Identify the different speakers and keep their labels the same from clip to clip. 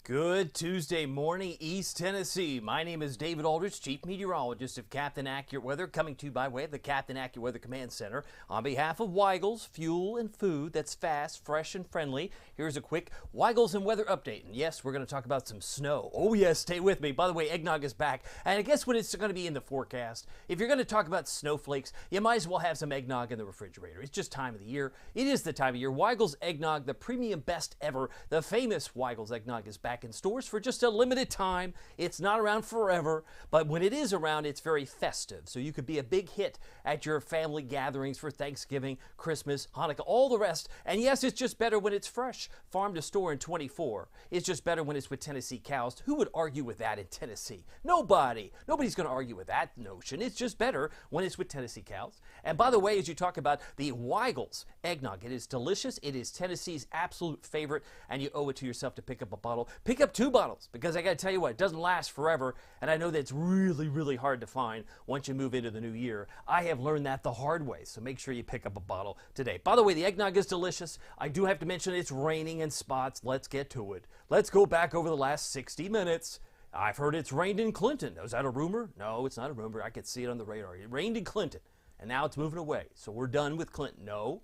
Speaker 1: Good Tuesday morning, East Tennessee. My name is David Aldrich, Chief Meteorologist of Captain Accurate Weather, coming to you by way of the Captain Accurate Weather Command Center. On behalf of Weigel's, fuel and food that's fast, fresh, and friendly, here's a quick Weigel's and weather update. And yes, we're going to talk about some snow. Oh yes, stay with me. By the way, eggnog is back. And I guess what it's going to be in the forecast, if you're going to talk about snowflakes, you might as well have some eggnog in the refrigerator. It's just time of the year. It is the time of year. Weigel's eggnog, the premium best ever, the famous Weigel's eggnog is back in stores for just a limited time. It's not around forever, but when it is around, it's very festive. So you could be a big hit at your family gatherings for Thanksgiving, Christmas, Hanukkah, all the rest. And yes, it's just better when it's fresh, farm to store in 24. It's just better when it's with Tennessee cows. Who would argue with that in Tennessee? Nobody. Nobody's going to argue with that notion. It's just better when it's with Tennessee cows. And by the way, as you talk about the Weigel's eggnog, it is delicious. It is Tennessee's absolute favorite, and you owe it to yourself to pick up a bottle. Pick up 2 bottles, because I got to tell you what, it doesn't last forever, and I know that it's really, really hard to find once you move into the new year. I have learned that the hard way, so make sure you pick up a bottle today. By the way, the eggnog is delicious. I do have to mention it's raining in spots. Let's get to it. Let's go back over the last 60 minutes. I've heard it's rained in Clinton. Is that a rumor? No, it's not a rumor. I could see it on the radar. It rained in Clinton, and now it's moving away. So we're done with Clinton. No.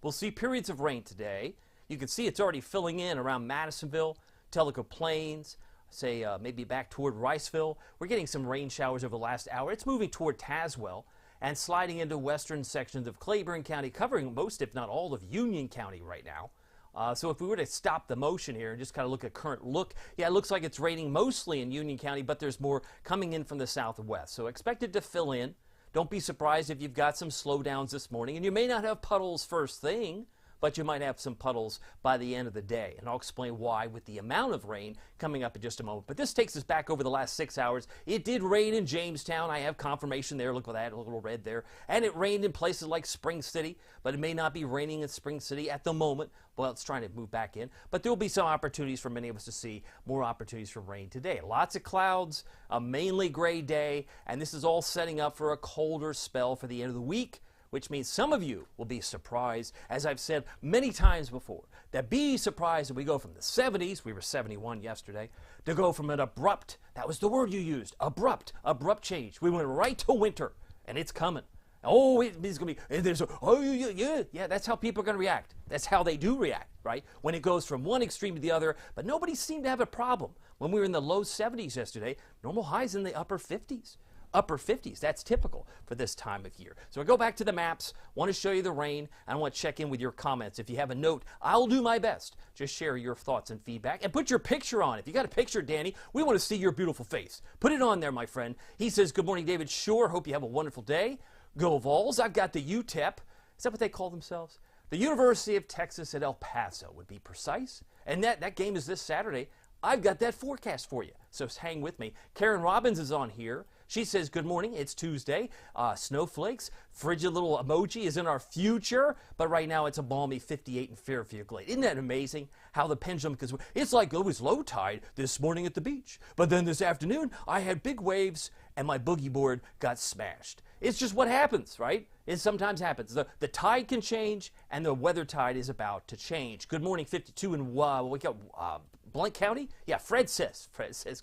Speaker 1: We'll see periods of rain today. You can see it's already filling in around Madisonville, Tellico Plains, say maybe back toward Riceville. We're getting some rain showers over the last hour. It's moving toward Tazewell and sliding into western sections of Claiborne County, covering most, if not all, of Union County right now. So if we were to stop the motion here and just kind of look at current look, yeah, it looks like it's raining mostly in Union County, but there's more coming in from the southwest. So expect it to fill in. Don't be surprised if you've got some slowdowns this morning, and you may not have puddles first thing, but you might have some puddles by the end of the day. And I'll explain why with the amount of rain coming up in just a moment. But this takes us back over the last 6 hours. It did rain in Jamestown. I have confirmation there. Look at that, a little red there. And it rained in places like Spring City, but it may not be raining in Spring City at the moment. Well, it's trying to move back in. But there will be some opportunities for many of us to see more opportunities for rain today. Lots of clouds, a mainly gray day, and this is all setting up for a colder spell for the end of the week, which means some of you will be surprised, as I've said many times before, that be surprised that we go from the 70s, we were 71 yesterday, to go from an abrupt, that was the word you used, abrupt change. We went right to winter, and it's coming. Oh, it's going to be, and there's a, oh, yeah, that's how people are going to react. That's how they do react, right? When it goes from one extreme to the other, but nobody seemed to have a problem. When we were in the low 70s yesterday, normal highs in the upper 50s. Upper 50s. That's typical for this time of year. So I go back to the maps, want to show you the rain, and I want to check in with your comments. If you have a note, I'll do my best. Just share your thoughts and feedback, and put your picture on. If you got a picture, Danny, we want to see your beautiful face. Put it on there, my friend. He says, good morning, David. Sure, hope you have a wonderful day. Go Vols. I've got the UTEP. Is that what they call themselves? The University of Texas at El Paso would be precise. And that game is this Saturday. I've got that forecast for you, so hang with me. Karen Robbins is on here. She says, good morning, it's Tuesday. Snowflakes, frigid little emoji is in our future, but right now it's a balmy 58 in Fairfield Glade. Isn't that amazing how the pendulum, because it's like it was low tide this morning at the beach, but then this afternoon I had big waves and my boogie board got smashed. It's just what happens, right? It sometimes happens. The tide can change, and the weather tide is about to change. Good morning, 52 in Blount County? Yeah, Fred says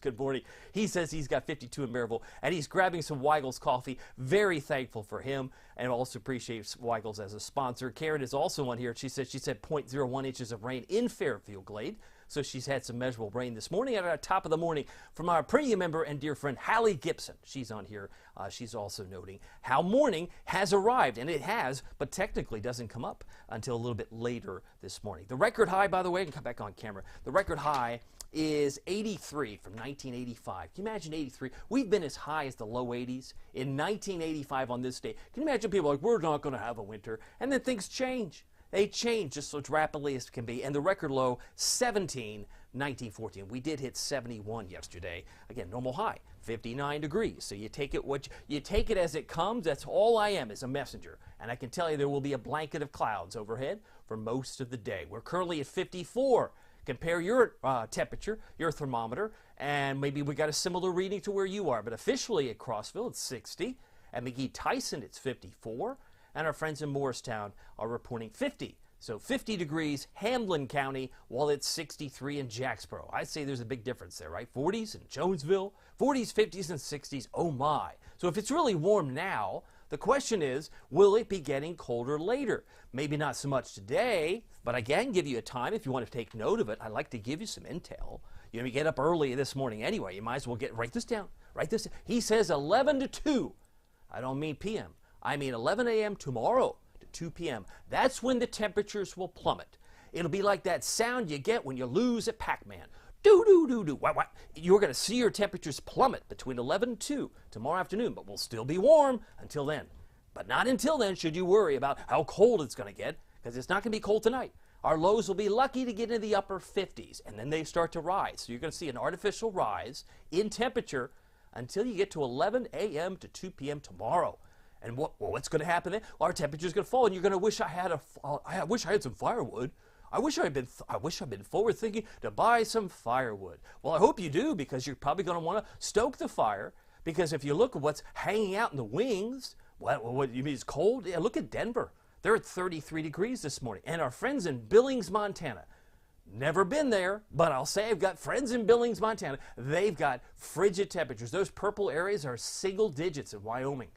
Speaker 1: good morning. He says he's got 52 in Maryville, and he's grabbing some Weigel's coffee. Very thankful for him, and also appreciates Weigel's as a sponsor. Karen is also on here. She said 0.01 inches of rain in Fairfield Glade. So she's had some measurable rain this morning at our top of the morning from our premium member and dear friend Hallie Gibson. She's on here. She's also noting how morning has arrived, and it has, but technically doesn't come up until a little bit later this morning. The record high, by the way, I can come back on camera. The record high is 83 from 1985. Can you imagine 83? We've been as high as the low 80s in 1985 on this day. Can you imagine people like, we're not going to have a winter, and then things change. They change just as rapidly as can be, and the record low, 17, 1914. We did hit 71 yesterday. Again, normal high, 59 degrees. So you take it as it comes. That's all I am, is a messenger. And I can tell you there will be a blanket of clouds overhead for most of the day. We're currently at 54. Compare your temperature, your thermometer, and maybe we got a similar reading to where you are. But officially at Crossville, it's 60. At McGee-Tyson, it's 54. And our friends in Morristown are reporting 50 So 50 degrees, Hamlin County, while it's 63 in Jacksboro. I'd say there's a big difference there, right? 40s in Jonesville, 40s, 50s, and 60s. Oh my. So if it's really warm now, the question is, will it be getting colder later? Maybe not so much today, but I can give you a time if you want to take note of it. I'd like to give you some intel. You get up early this morning anyway. You might as well write this down. Write this down. He says 11 to 2. I don't mean p.m. I mean 11 a.m. tomorrow to 2 p.m. That's when the temperatures will plummet. It'll be like that sound you get when you lose at Pac-Man. Do-do-do-do. You're going to see your temperatures plummet between 11 and 2 tomorrow afternoon, but we'll still be warm until then. But not until then should you worry about how cold it's going to get, because it's not going to be cold tonight. Our lows will be lucky to get into the upper 50s, and then they start to rise. So you're going to see an artificial rise in temperature until you get to 11 a.m. to 2 p.m. tomorrow. And what's going to happen then? Well, our temperature's going to fall, and you're going to wish I wish I had some firewood. I wish I'd been forward thinking to buy some firewood. Well, I hope you do, because you're probably going to want to stoke the fire, because if you look at what's hanging out in the wings, what you mean it's cold? Yeah, look at Denver. They're at 33 degrees this morning. And our friends in Billings, Montana, never been there, but I'll say I've got friends in Billings, Montana. They've got frigid temperatures. Those purple areas are single digits in Wyoming.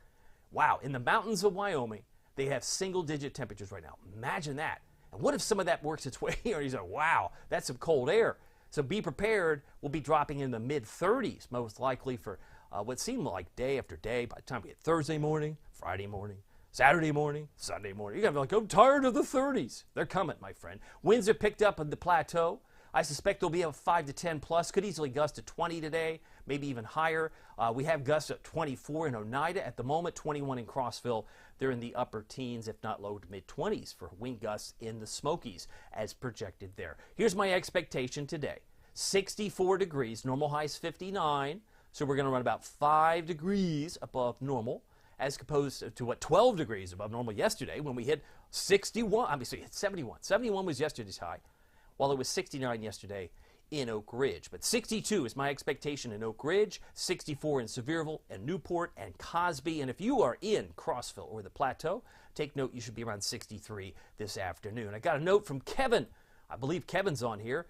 Speaker 1: Wow, in the mountains of Wyoming, they have single-digit temperatures right now. Imagine that. And what if some of that works its way here? And you say, wow, that's some cold air. So be prepared. We'll be dropping in the mid-30s, most likely for what seemed like day after day. By the time we get Thursday morning, Friday morning, Saturday morning, Sunday morning, you're going to be like, I'm tired of the 30s. They're coming, my friend. Winds have picked up on the plateau. I suspect they'll be up 5 to 10 plus. Could easily gust to 20 today, maybe even higher. We have gusts at 24 in Oneida at the moment, 21 in Crossville. They're in the upper teens, if not low to mid-20s for wind gusts in the Smokies as projected there. Here's my expectation today. 64 degrees, normal high is 59, so we're going to run about 5 degrees above normal, as opposed to 12 degrees above normal yesterday when we hit 61. I mean, so we hit 71. 71 was yesterday's high, while it was 69 yesterday in Oak Ridge. But 62 is my expectation in Oak Ridge, 64 in Sevierville and Newport and Cosby. And if you are in Crossville or the Plateau, take note you should be around 63 this afternoon. I got a note from Kevin. I believe Kevin's on here.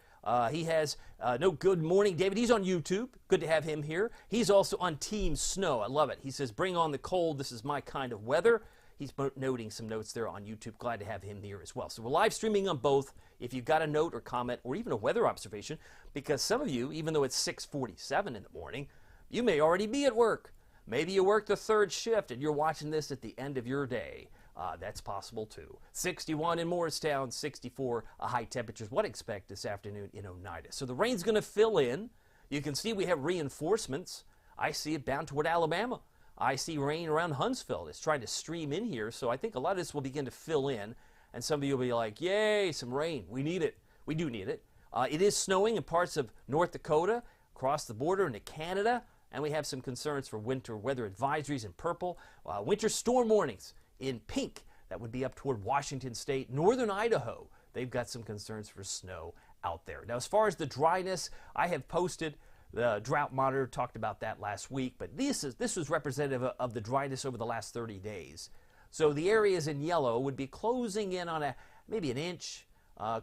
Speaker 1: He has no good morning, David. He's on YouTube. Good to have him here. He's also on Team Snow. I love it. He says, bring on the cold. This is my kind of weather. He's noting some notes there on YouTube. Glad to have him here as well. So we're live streaming on both. If you've got a note or comment or even a weather observation, because some of you, even though it's 6:47 in the morning, you may already be at work. Maybe you work the third shift and you're watching this at the end of your day. That's possible too. 61 in Morristown, 64 high temperatures. What expect this afternoon in Oneida? So the rain's going to fill in. You can see we have reinforcements. I see it bound toward Alabama. I see rain around Huntsville. It's trying to stream in here, so I think a lot of this will begin to fill in, and some of you will be like, yay, some rain. We need it. We do need it. It is snowing in parts of North Dakota, across the border into Canada, and we have some concerns for winter weather advisories in purple. Winter storm warnings in pink. That would be up toward Washington State. Northern Idaho, they've got some concerns for snow out there. Now, as far as the dryness, I have posted the drought monitor, talked about that last week, but this was representative of the dryness over the last 30 days. So the areas in yellow would be closing in on maybe an inch,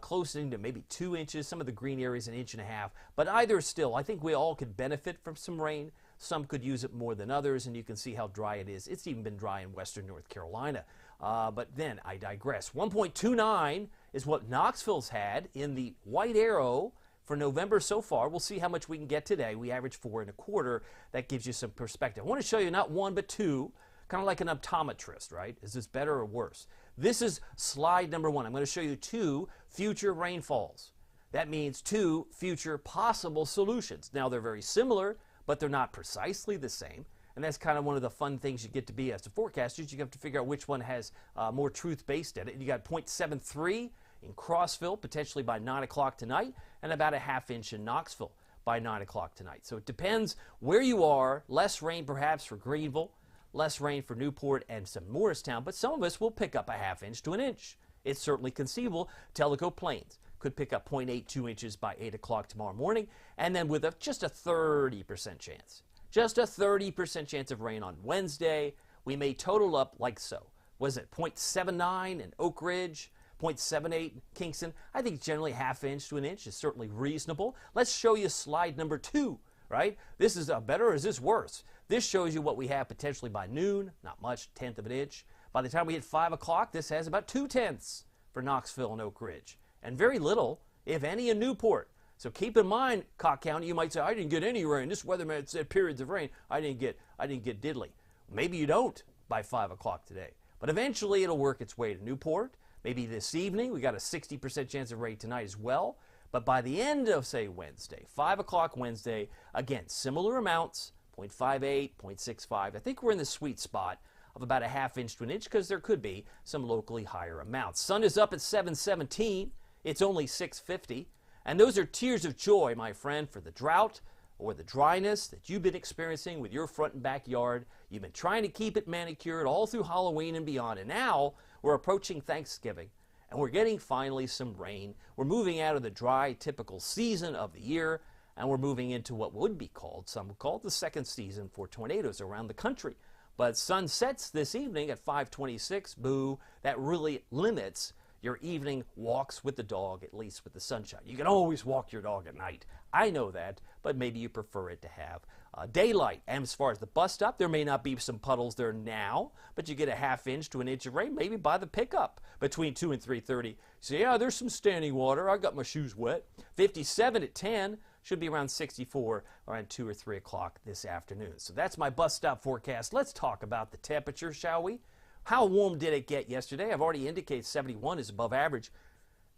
Speaker 1: closing to maybe 2 inches, some of the green areas an inch and a half, but either still, I think we all could benefit from some rain. Some could use it more than others, and you can see how dry it is. It's even been dry in western North Carolina. But then I digress. 1.29 is what Knoxville's had in the white arrow for November so far. We'll see how much we can get today. We average 4.25. That gives you some perspective. I want to show you not one but two, kind of like an optometrist, right? Is this better or worse? This is slide number 1. I'm going to show you 2 future rainfalls. That means 2 future possible solutions. Now, they're very similar, but they're not precisely the same. And that's kind of one of the fun things you get to be as a forecaster. You have to figure out which one has more truth-based in it. You got 0.73 in Crossville, potentially by 9 o'clock tonight, and about a ½ inch in Knoxville by 9 o'clock tonight. So it depends where you are. Less rain perhaps for Greenville, less rain for Newport and some Morristown, but some of us will pick up a ½ inch to an inch. It's certainly conceivable. Tellico Plains could pick up 0.82 inches by 8 o'clock tomorrow morning, and then with just a 30% chance. Just a 30% chance of rain on Wednesday. We may total up like so. Was it 0.79 in Oak Ridge, 0.78 Kingston. I think generally ½ inch to an inch is certainly reasonable. Let's show you slide number 2, right? This is better or is this worse? This shows you what we have potentially by noon, not much, 1/10 of an inch. By the time we hit 5 o'clock, this has about 2/10 for Knoxville and Oak Ridge. And very little, if any, in Newport. So keep in mind, Cocke County, you might say, I didn't get any rain. This weatherman said periods of rain. I didn't get diddly. Maybe you don't by 5 o'clock today. But eventually it'll work its way to Newport. Maybe this evening, we got a 60% chance of rain tonight as well. But by the end of, say, Wednesday, 5 o'clock Wednesday, again, similar amounts, 0.58, 0.65. I think we're in the sweet spot of about ½ inch to an inch because there could be some locally higher amounts. Sun is up at 7:17. It's only 6:50. And those are tears of joy, my friend, for the drought or the dryness that you've been experiencing with your front and backyard. You've been trying to keep it manicured all through Halloween and beyond. And now we're approaching Thanksgiving. And we're getting finally some rain. We're moving out of the dry, typical season of the year, and we're moving into what would be called, some would call it the second season for tornadoes around the country. But sun sets this evening at 5:26. Boo, that really limits your evening walks with the dog, at least with the sunshine. You can always walk your dog at night. I know that, but maybe you prefer it to have daylight. And as far as the bus stop, there may not be some puddles there now, but you get a ½ inch to an inch of rain, maybe by the pickup between 2 and 3:30. So yeah, there's some standing water. I got my shoes wet. 57 at 10. Should be around 64 around 2 or 3 o'clock this afternoon. So that's my bus stop forecast. Let's talk about the temperature, shall we? How warm did it get yesterday? I've already indicated 71 is above average.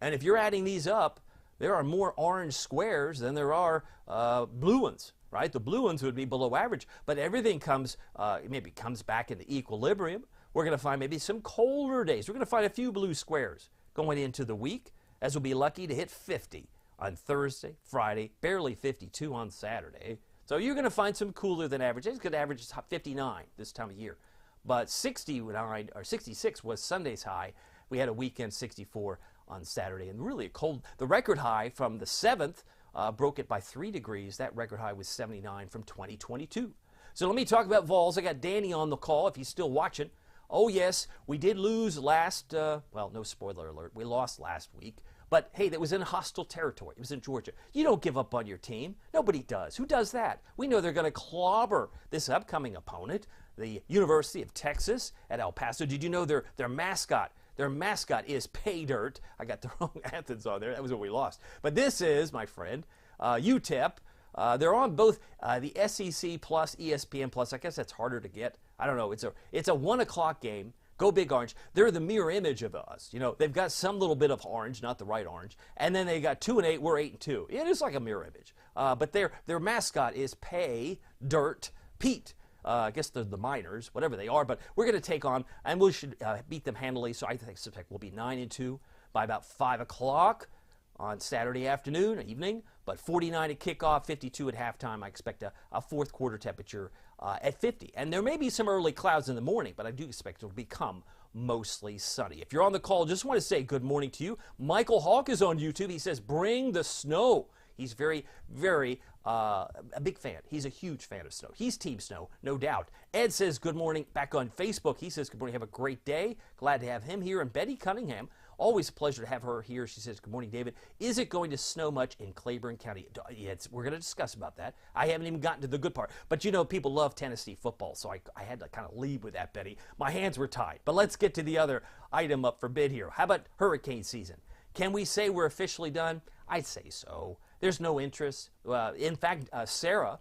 Speaker 1: And if you're adding these up, there are more orange squares than there are blue ones, right? The blue ones would be below average, but everything comes back into equilibrium. We're going to find maybe some colder days. We're going to find a few blue squares going into the week, as we'll be lucky to hit 50 on Thursday, Friday, barely 52 on Saturday. So you're going to find some cooler than average. It's going to average 59 this time of year. But 69 or 66 was Sunday's high. We had a weekend 64 on Saturday, and really cold. The record high from the 7th broke it by 3 degrees. That record high was 79 from 2022. So let me talk about Vols. I got Danny on the call if he's still watching. Oh yes, we did lose last, well, no spoiler alert, we lost last week. But hey, that was in hostile territory. It was in Georgia. You don't give up on your team. Nobody does. Who does that? We know they're going to clobber this upcoming opponent, the University of Texas at El Paso. Did you know their mascot? Their mascot is Pay Dirt. I got the wrong Athens on there. That was what we lost. But this is, my friend, UTEP. They're on both the SEC Plus, ESPN Plus. I guess that's harder to get. I don't know. It's a 1 o'clock game. Go Big Orange. They're the mirror image of us. You know, they've got some little bit of orange, not the right orange. And then they got 2 and 8. We're 8 and 2. It is like a mirror image. But their mascot is Pay Dirt Pete. I guess they're the Miners, whatever they are. But we're going to take on, and we should beat them handily. So I suspect we'll be 9 and 2 by about 5 o'clock on Saturday afternoon or evening. But 49 at kickoff, 52 at halftime. I expect a fourth quarter temperature at 50. And there may be some early clouds in the morning, but I do expect it will become mostly sunny. If you're on the call, just want to say good morning to you. Michael Hawk is on YouTube. He says, bring the snow. He's very, very a big fan. He's a huge fan of snow. He's Team Snow, no doubt. Ed says good morning back on Facebook. He says good morning. Have a great day. Glad to have him here. And Betty Cunningham, always a pleasure to have her here. She says, good morning, David. Is it going to snow much in Claiborne County? We're going to discuss about that. I haven't even gotten to the good part. But, you know, people love Tennessee football, so I had to kind of lead with that, Betty. My hands were tied. But let's get to the other item up for bid here. How about hurricane season? Can we say we're officially done? I'd say so. There's no interest. In fact, Sarah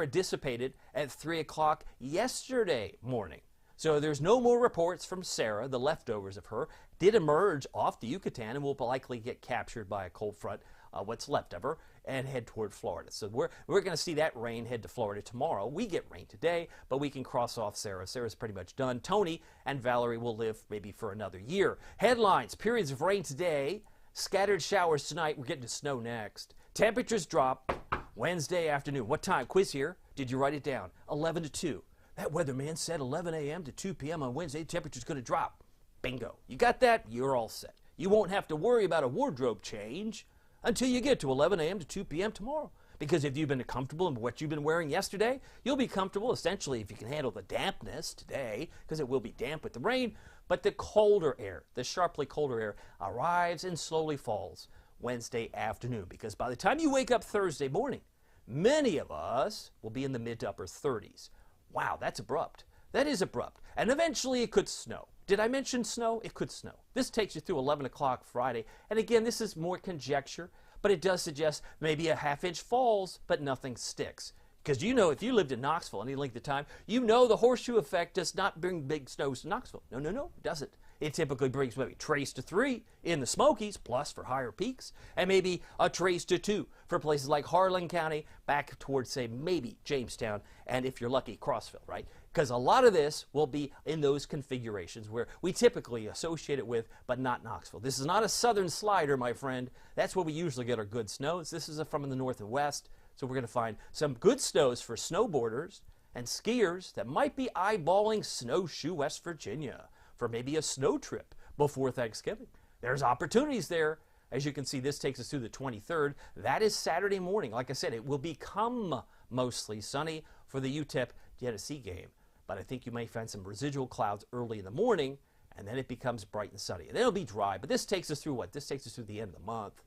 Speaker 1: dissipated at 3 o'clock yesterday morning. So there's no more reports from Sarah. The leftovers of her did emerge off the Yucatan and will likely get captured by a cold front, what's left of her, and head toward Florida. So we're going to see that rain head to Florida tomorrow. We get rain today, but we can cross off Sarah. Sarah's pretty much done. Tony and Valerie will live maybe for another year. Headlines, periods of rain today, scattered showers tonight. We're getting to snow next. Temperatures drop Wednesday afternoon. What time? Quiz here. Did you write it down? 11 to 2. That weatherman said 11 a.m. to 2 p.m. on Wednesday, temperature's going to drop. Bingo. You got that? You're all set. You won't have to worry about a wardrobe change until you get to 11 a.m. to 2 p.m. tomorrow. Because if you've been comfortable in what you've been wearing yesterday, you'll be comfortable essentially if you can handle the dampness today, because it will be damp with the rain. But the colder air, the sharply colder air, arrives and slowly falls Wednesday afternoon, because by the time you wake up Thursday morning, many of us will be in the mid to upper 30s. Wow, that's abrupt. That is abrupt. And eventually it could snow. Did I mention snow? It could snow. This takes you through 11 o'clock Friday. And again, this is more conjecture, but it does suggest maybe a half-inch falls, but nothing sticks. Because you know, if you lived in Knoxville any length of time, you know the horseshoe effect does not bring big snows to Knoxville. No, it doesn't. It typically brings maybe trace to 3 in the Smokies, plus for higher peaks, and maybe a trace to 2 for places like Harlan County, back towards, say, maybe Jamestown, and if you're lucky, Crossville, right? Because a lot of this will be in those configurations where we typically associate it with, but not Knoxville. This is not a southern slider, my friend. That's where we usually get our good snows. This is from the north and west, so we're going to find some good snows for snowboarders and skiers that might be eyeballing Snowshoe, West Virginia, for maybe a snow trip before Thanksgiving. There's opportunities there. As you can see, this takes us through the 23rd. That is Saturday morning. Like I said, it will become mostly sunny for the UTEP Tennessee game. But I think you may find some residual clouds early in the morning, and then it becomes bright and sunny. And then it'll be dry. But this takes us through what? This takes us through the end of the month.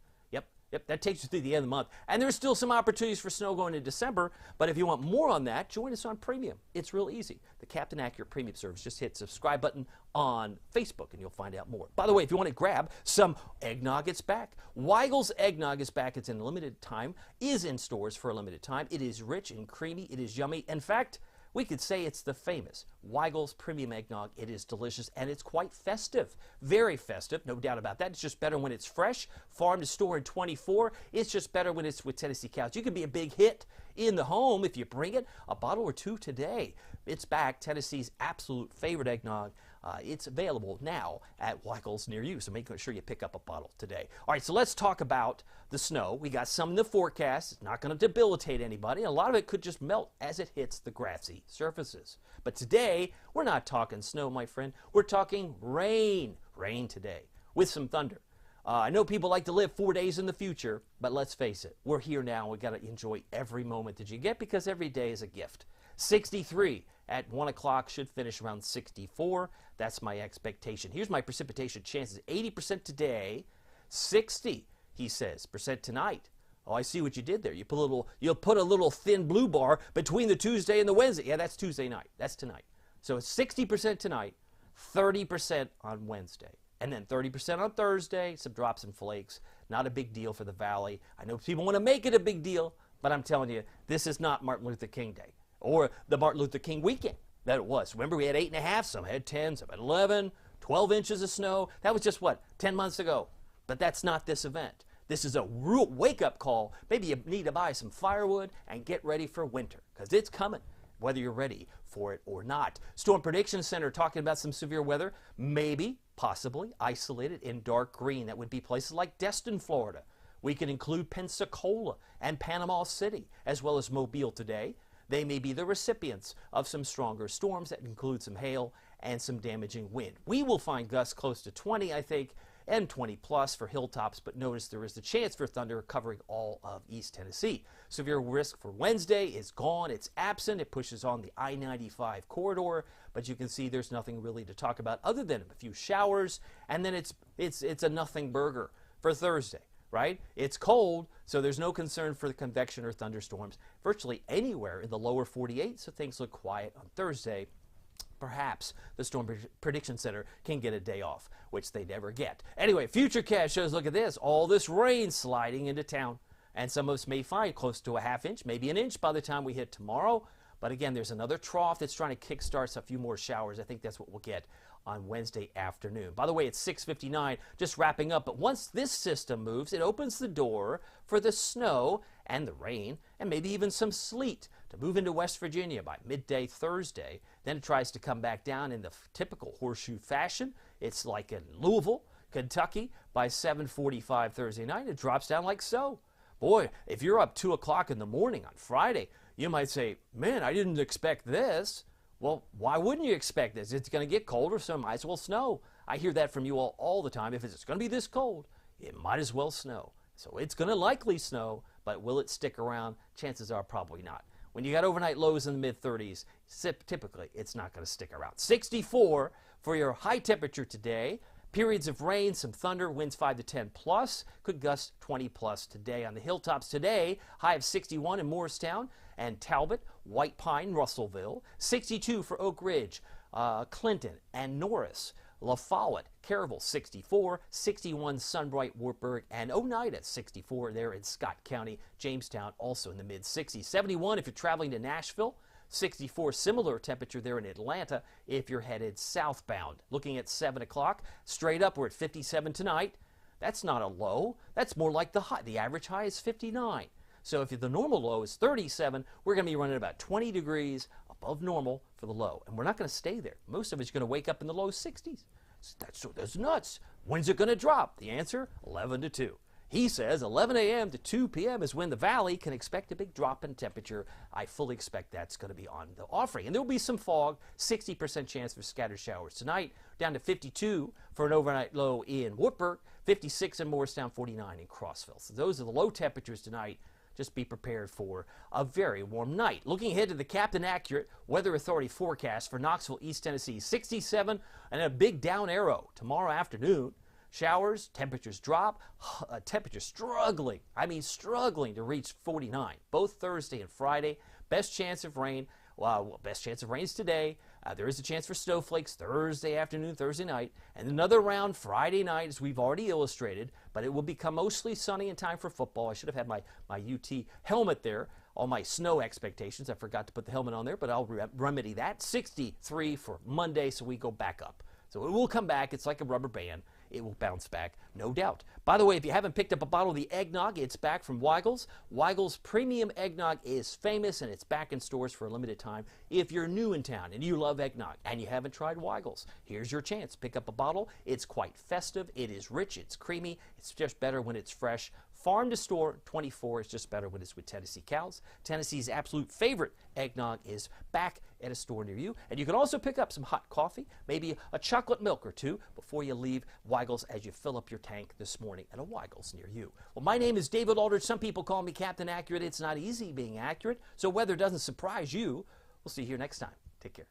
Speaker 1: Yep, that takes you through the end of the month. And there's still some opportunities for snow going into December, but if you want more on that, join us on Premium. It's real easy. The Captain Accurate Premium service. Just hit subscribe button on Facebook and you'll find out more. By the way, if you want to grab some eggnog, it's back. Weigel's Eggnog is back. It's in limited time, is in stores for a limited time. It is rich and creamy. It is yummy. In fact, we could say it's the famous Weigel's Premium Eggnog. It is delicious, and it's quite festive. Very festive, no doubt about that. It's just better when it's fresh. Farm to store in 24. It's just better when it's with Tennessee cows. You can be a big hit in the home if you bring it. A bottle or two today. It's back. Tennessee's absolute favorite eggnog. It's available now at Weigel's near you, so make sure you pick up a bottle today. All right, so let's talk about the snow. We got some in the forecast. It's not going to debilitate anybody. A lot of it could just melt as it hits the grassy surfaces. But today, we're not talking snow, my friend. We're talking rain. Rain today with some thunder. I know people like to live 4 days in the future, but let's face it. We're here now. We got to enjoy every moment that you get because every day is a gift. 63 at 1 o'clock, should finish around 64. That's my expectation. Here's my precipitation chances. 80% today, 60, he says, percent tonight. Oh, I see what you did there. You put a little thin blue bar between the Tuesday and the Wednesday. Yeah, that's Tuesday night. That's tonight. So it's 60% tonight, 30% on Wednesday, and then 30% on Thursday. Some drops and flakes. Not a big deal for the Valley. I know people want to make it a big deal, but I'm telling you, this is not Martin Luther King Day or the Martin Luther King weekend that it was. Remember, we had 8.5, some had 10, some had 11, 12 inches of snow. That was just, what, 10 months ago? But that's not this event. This is a real wake-up call. Maybe you need to buy some firewood and get ready for winter, because it's coming, whether you're ready for it or not. Storm Prediction Center talking about some severe weather, maybe, possibly, isolated in dark green. That would be places like Destin, Florida. We can include Pensacola and Panama City, as well as Mobile today. They may be the recipients of some stronger storms that include some hail and some damaging wind. We will find gusts close to 20, I think, and 20 plus for hilltops, but notice there is the chance for thunder covering all of East Tennessee. Severe risk for Wednesday is gone. It's absent. It pushes on the I-95 corridor, but you can see there's nothing really to talk about other than a few showers, and then it's a nothing burger for Thursday. Right? It's cold, so there's no concern for the convection or thunderstorms virtually anywhere in the lower 48, so things look quiet on Thursday. Perhaps the Storm Prediction Center can get a day off, which they never get. Anyway, Futurecast shows, look at this, all this rain sliding into town, and some of us may find close to a half inch, maybe an inch by the time we hit tomorrow. But again, there's another trough that's trying to kickstart a few more showers. I think that's what we'll get on Wednesday afternoon. By the way, it's 6:59, just wrapping up. But once this system moves, it opens the door for the snow and the rain and maybe even some sleet to move into West Virginia by midday Thursday. Then it tries to come back down in the typical horseshoe fashion. It's like in Louisville, Kentucky, by 7:45 Thursday night. It drops down like so. Boy, if you're up 2 o'clock in the morning on Friday, you might say, man, I didn't expect this. Well, why wouldn't you expect this? It's going to get colder, so it might as well snow. I hear that from you all the time. If it's going to be this cold, it might as well snow. So it's going to likely snow, but will it stick around? Chances are probably not. When you got overnight lows in the mid-30s, typically it's not going to stick around. 64 For your high temperature today, periods of rain, some thunder, winds 5 to 10 plus, could gust 20 plus today. On the hilltops today, high of 61 in Morristown and Talbot, White Pine, Russellville, 62 for Oak Ridge, Clinton and Norris, La Follette, Caryville 64, 61 Sunbright, Wartburg, and Oneida 64 there in Scott County. Jamestown also in the mid-60s. 71 if you're traveling to Nashville. 64 similar temperature there in Atlanta if you're headed southbound. Looking at 7 o'clock, straight up we're at 57 tonight. That's not a low. That's more like the high. The average high is 59. So if the normal low is 37, we're going to be running about 20 degrees above normal for the low. And we're not going to stay there. Most of it's going to wake up in the low 60s. That's nuts. When's it going to drop? The answer, 11 to 2. He says 11 a.m. to 2 p.m. is when the valley can expect a big drop in temperature. I fully expect that's going to be on the offering. And there will be some fog, 60% chance for scattered showers tonight, down to 52 for an overnight low in Wartburg, 56 in Morristown, 49 in Crossville. So those are the low temperatures tonight. Just be prepared for a very warm night. Looking ahead to the Captain Accurate Weather Authority forecast for Knoxville, East Tennessee, 67 and a big down arrow tomorrow afternoon. Showers, temperatures drop, temperatures struggling to reach 49, both Thursday and Friday. Best chance of rain, best chance of rain is today. There is a chance for snowflakes Thursday afternoon, Thursday night, and another round Friday night, as we've already illustrated, but it will become mostly sunny in time for football. I should have had my UT helmet there. All my snow expectations, I forgot to put the helmet on there, but I'll remedy that. 63 for Monday, so we go back up. So it will come back. It's like a rubber band. It will bounce back, no doubt. By the way, if you haven't picked up a bottle of the eggnog, it's back from Weigel's. Weigel's premium eggnog is famous, and it's back in stores for a limited time. If you're new in town and you love eggnog and you haven't tried Weigel's, here's your chance. Pick up a bottle. It's quite festive. It is rich. It's creamy. It's just better when it's fresh. Farm to store, 24 is just better when it's with Tennessee cows. Tennessee's absolute favorite eggnog is back at a store near you. And you can also pick up some hot coffee, maybe a chocolate milk or two before you leave Weigel's as you fill up your tank this morning at a Weigel's near you. Well, my name is David Aldridge. Some people call me Captain Accurate. It's not easy being accurate, so weather doesn't surprise you. We'll see you here next time. Take care.